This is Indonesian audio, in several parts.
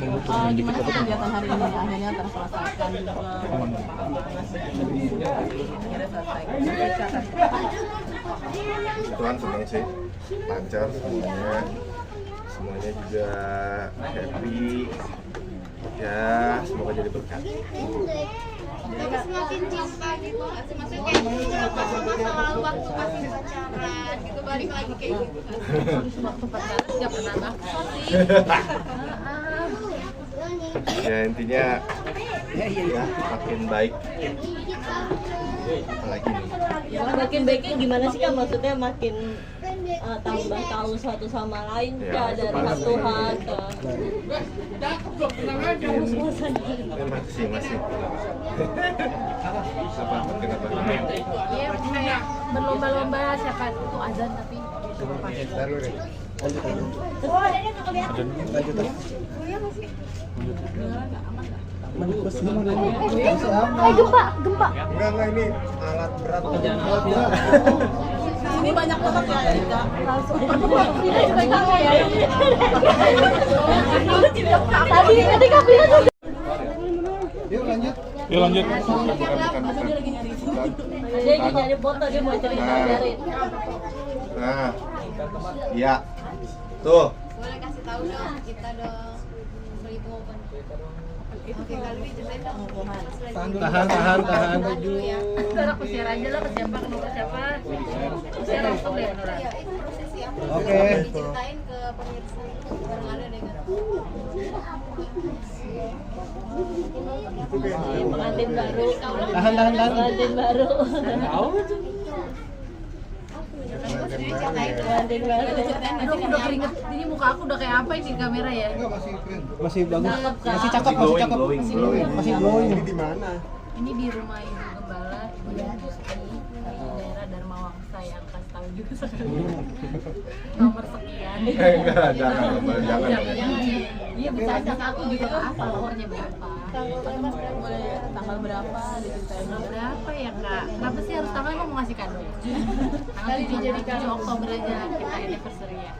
Gimana sih kegiatan hari ini akhirnya terselesaikan juga? Tuhan senang sih, lancar semuanya juga happy. Ya, semoga jadi berkat. Tapi semakin cinta gitu nggak sih? Maksudnya kayak masa waktu masih pacaran gitu balik lagi kayak gitu kan? Waktu pacaran nggak pernah bakso sih. Ya intinya ya makin baik. Apalagi nih. Ya, makin baiknya gimana sih Kak? Maksudnya makin tambah tahu satu sama lain Ya, Kak, itu dari pasti. satu hal ke Masih. Apa? Kenapa? Iya, kayak berlomba-lomba siapa itu azan tapi gempa. Enggak ini alat berat. ini banyak banget ya Ika. Langsung Tadi ketika bilang Yuk lanjut. dia lagi nyari dia lagi nyari foto, dia mau cerita ngajarin. Nah, iya. Tuh. Boleh kasih tahu dong kita dong Beribu Open. Oke, kali ini ceritain dong. Tahan Dulu ya. Ntar aku share aja lah ke siapa, ke siapa. Share langsung deh Nora. Iya, itu prosesi apa? Oke. Diceritain ke pemirsa bareng ada deh kan. Pengantin baru. Tahan. Pengantin baru. Diceritain Pengantin baru. Aduh, aku udah keringet. Ini muka aku udah kayak apa ini di kamera ya? Masih bagus. Cakep, Kak. Masih cakep. Masih glowing. Di mana? Ini di rumah Ibu Gembala, Ibu Gusti di daerah Dharma Wangsa yang kasih tahu juga nomor sekian. Enggak, jangan. Iya bercanda, aku juga nggak hafal nomornya berapa. Boleh tanggal berapa? Diceritain tanggal berapa ya Kak? Kenapa sih harus tanggal mau ngasih kado? Tanggal 7 Oktober aja kita anniversary ya.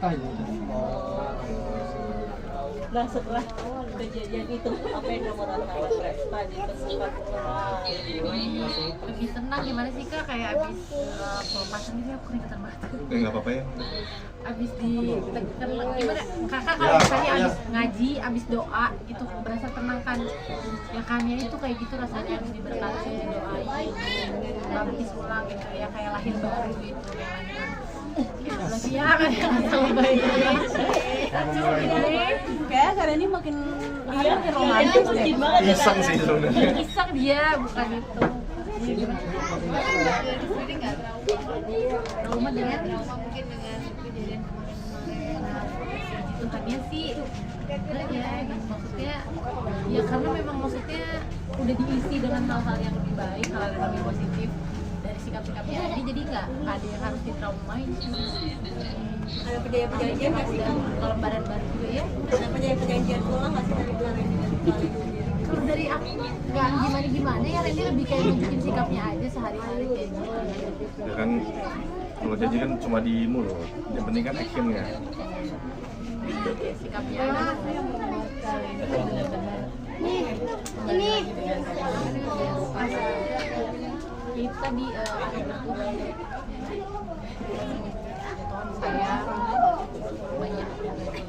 Nah setelah kejadian itu apa yang kamu rasakan tadi sempat Lebih tenang gimana sih Kak? Kayak abis pelepasan ini aku keringetan banget. Enggak apa-apa ya. Abis gimana kakak kalau misalnya abis ngaji, abis doa itu berasa tenang kan ya kan ya itu kayak gitu rasanya abis diberkati didoain baptis ulang gitu ya kayak lahir baru gitu ya kayak sama baik kayak karena ini makin hari makin romantis deh Iseng sih sebenarnya. iseng dia bukan itu sendiri nggak trauma dengan trauma mungkin dengan kejadian kemarin Tuhannya sih enggak ya gitu. Maksudnya ya karena memang maksudnya udah diisi dengan hal-hal yang lebih baik, hal yang lebih positif dari sikap-sikapnya Adi, jadi nggak ada yang harus ditraumain sih. ada perjanjian nggak sih Kak? Kalau lembaran baru juga ya Ada perjanjian pulang nggak sih dari kemarin dengan kali kalau dari aku nggak gimana ya Randy lebih kayak nunjukin sikapnya aja sehari-hari kayak gitu. Ya kan kalau janji kan cuma di mulut. Yang penting kan actionnya. Kayak sikapnya aja benar-benar ini kita di akhir Tuhan saya banyak dari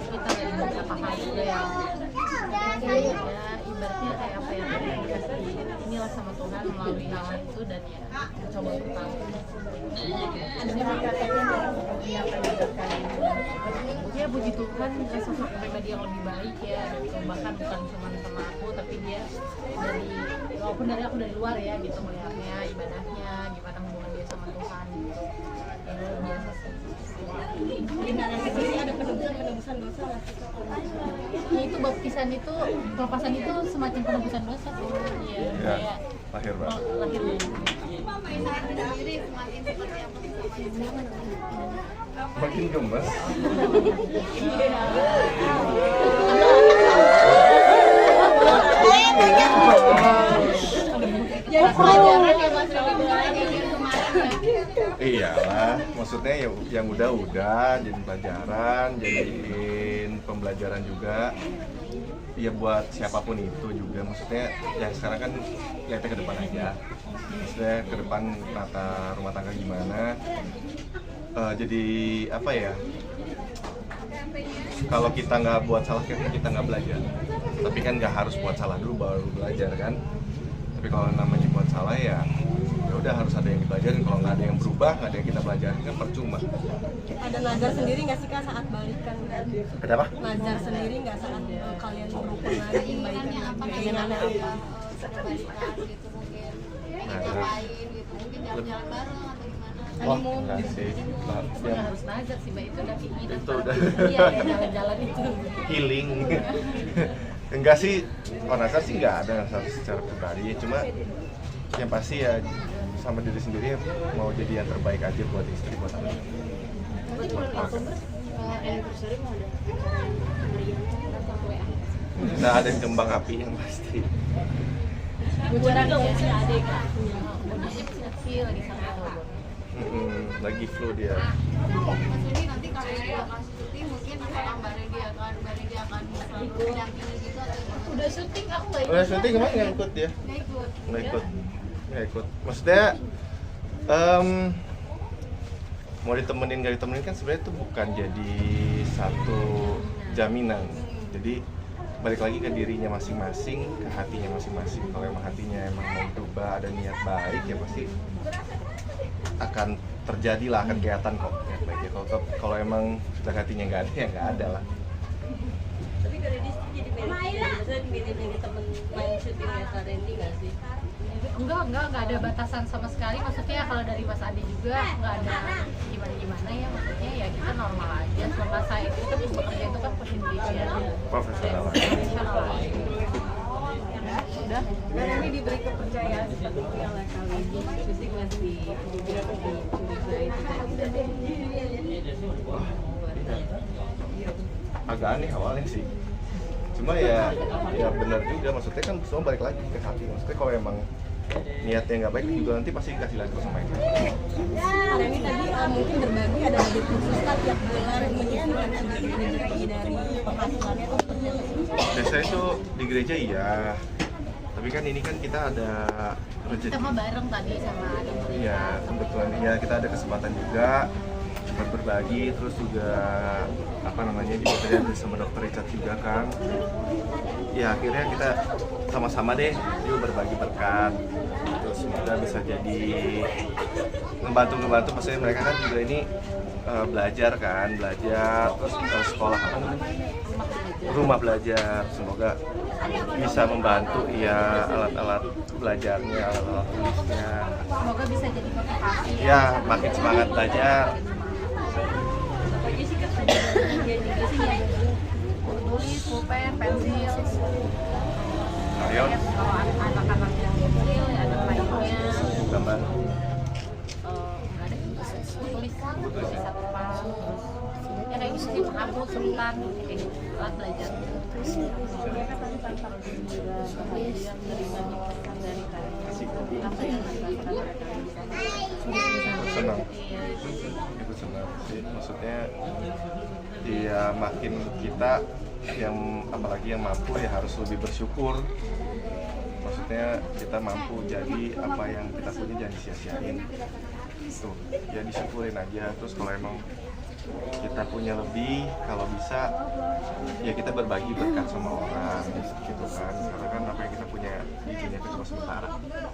kita dari beberapa hal juga yang ya ibaratnya kayak apa yang dikasih inilah sama Tuhan melalui hal itu dan ya coba untuk tahu ya puji Tuhan sosok pribadi yang lebih baik ya gitu. Bahkan bukan cuma sama aku tapi dia dari walaupun dari aku dari luar ya gitu melihatnya ibadahnya gimana hubungan dia sama Tuhan gitu ya, luar biasa sih gimana sih ada penebusan dosa nggak sih Kak? ya itu baptisan itu pelepasan itu semacam penebusan dosa sih ya Ya, kayak lahir baru. lahir baru sendiri semakin seperti apa Makin gemes. jadi pelajaran ya Mas Robi kayak gitu kemarin ya. Iyalah, maksudnya ya yang udah jadi pelajaran, jadiin selain pembelajaran juga ya buat siapapun itu juga, maksudnya ya sekarang kan lihatnya ke depan aja, maksudnya ke depan tata rumah tangga gimana. Jadi apa ya, kalau kita nggak buat salah kan kita nggak belajar, tapi kan nggak harus buat salah dulu baru belajar kan. Tapi kalau namanya buat salah ya udah harus ada yang dipelajarin. Kalau nggak ada yang berubah, nggak ada yang kita pelajarin kan percuma. Ada nazar sendiri nggak sih Kak saat balikan? Ada apa? Nazar sendiri nggak saat kalian berhubung lagi Keinginannya apa nih? Keinginannya apa? Balikan gitu mungkin. Pengen ngapain gitu, mungkin jalan-jalan bareng atau gimana? Wah, enggak sih. Bukan harus nazar sih, Mbak, itu udah keinginan. Itu udah. Iya, ya, jalan-jalan itu. Healing. Enggak sih, kalau nazar sih nggak ada nazar secara pribadi, cuma yang pasti ya sama diri sendiri mau jadi yang terbaik aja buat istri, buat anak. Nah, ada kembang api yang pasti. Bukan juga masih adik Kak. Bodinya masih kecil di sana. Lagi flu dia. Mas Udi nanti kalau dia kasih cuti mungkin apakah Mbak Redi akan selalu mendampingi gitu atau gimana? Udah syuting aku nggak ikut. Udah syuting kemarin nggak ikut dia? Nggak ikut. Nggak ikut. Maksudnya mau ditemenin nggak ditemenin kan sebenarnya itu bukan jadi satu jaminan. Jadi balik lagi ke dirinya masing-masing, ke hatinya masing-masing. Kalau emang hatinya emang mau berubah, ada niat baik ya pasti akan terjadi lah, akan kelihatan kok niat baiknya. Kalau emang sudah hatinya nggak ada ya nggak ada lah. Tapi Kak Redi jadi maksudnya milih-milih temen main syutingnya Kak Randy nggak sih? Enggak ada batasan sama sekali. Maksudnya kalau dari Mas Adi juga nggak ada gimana ya, maksudnya ya kita normal aja. Selama saya itu kan bekerja itu kan Profesional. profesional. Udah. Dan ini diberi kepercayaan seperti yang oleh Kak Randy. Syuting masih dibilang dicurigai tidak. Agak aneh awalnya sih, cuma ya benar juga, maksudnya kan semua balik lagi ke hati. Maksudnya kalau emang niatnya nggak baik juga nanti pasti dikasih lagi sama yang lain. Kak Randy tadi mungkin berbagi ada budget khusus Kak tiap bulan menyisihkan sedikit rezeki dari penghasilannya itu seperti apa sih? Biasanya tuh di gereja iya, tapi kan ini kan kita ada rezeki. Kita mah bareng tadi sama Adi. Iya, kebetulan ya kita ada kesempatan juga buat berbagi, terus juga apa namanya juga tadi ada sama Dokter Richard juga kan. Ya akhirnya kita sama-sama deh yuk berbagi berkat. Terus semoga bisa jadi ngebantu maksudnya mereka kan juga ini belajar terus sekolah apa namanya? Rumah belajar. Semoga bisa membantu ya alat-alat belajarnya, alat-alat tulisnya. Semoga bisa jadi motivasi Ya, makin semangat belajar. Apalagi sih Kak yang tulis, pulpen, pensil. Marion, Kalau anak-anak yang kecil, ya anak lainnya. gambar. Nggak ada tulis satu pas. Ya kayak gitu sih, menghapus sebentar, kayak gitu, alat belajar. mereka tadi tanpa juga bahagia menerima pesan dari Kak Randy. Apa yang dirasakan Senang. Itu senang sih, maksudnya ya makin kita yang apalagi yang mampu ya harus lebih bersyukur. Maksudnya kita mampu, jadi apa yang kita punya jangan sia-siain. Tuh, ya disyukurin aja. Terus kalau emang kita punya lebih, kalau bisa ya kita berbagi berkat sama orang gitu kan. Karena kan apa yang kita punya di dunia itu cuma sementara.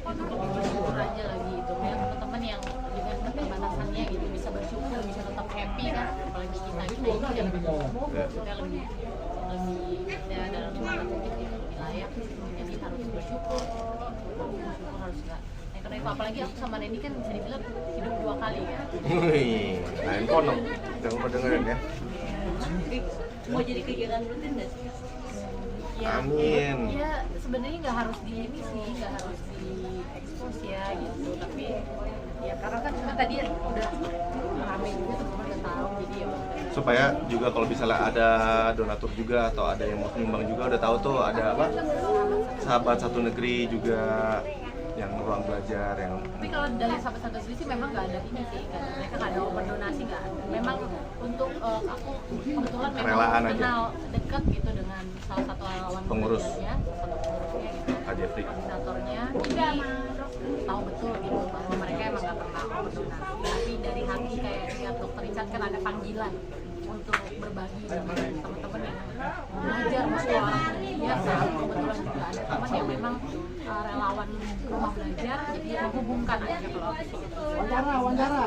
Bersyukur aja lagi itu. Ya teman-teman yang dengan keterbatasannya gitu bisa bersyukur, bisa tetap happy kan. Apalagi kita gitu, yang kita lebih ya dalam tanda kutip gitu lebih layak. Jadi harus bersyukur harus nggak. Ya, karena itu apalagi aku sama Randy kan bisa dibilang hidup 2 kali kan. Wih, lain kono. Jangan lupa dengerin ya. mau jadi kegiatan rutin nggak sih? Ya, Amin. ya sebenarnya nggak harus di ini sih, nggak harus di expose ya gitu, tapi ya karena kan cuma tadi udah rame juga tuh udah tahu jadi ya udah. Supaya juga kalau misalnya ada donatur juga atau ada yang mau nyumbang juga udah tahu tuh ada apa, sahabat satu negeri juga yang ruang belajar yang Tapi kalau dari sahabat satu sih memang nggak ada ini sih, mereka nggak ada open donasi, nggak ada. Memang untuk aku kebetulan memang Kerelaan aja. kenal dekat gitu dengan salah satu relawan Pengurus. belajarnya, salah satu pengurusnya gitu, Kak Jeffrey. koordinatornya, jadi tahu betul gitu bahwa mereka emang nggak pernah open donasi. Tapi dari hati kayak lihat Dokter Richard kan ada panggilan untuk berbagi dengan teman-teman yang belajar masuk orang biasa. Kebetulan juga ada teman yang memang relawan rumah belajar, jadi menghubungkan aja kalau Wawancara.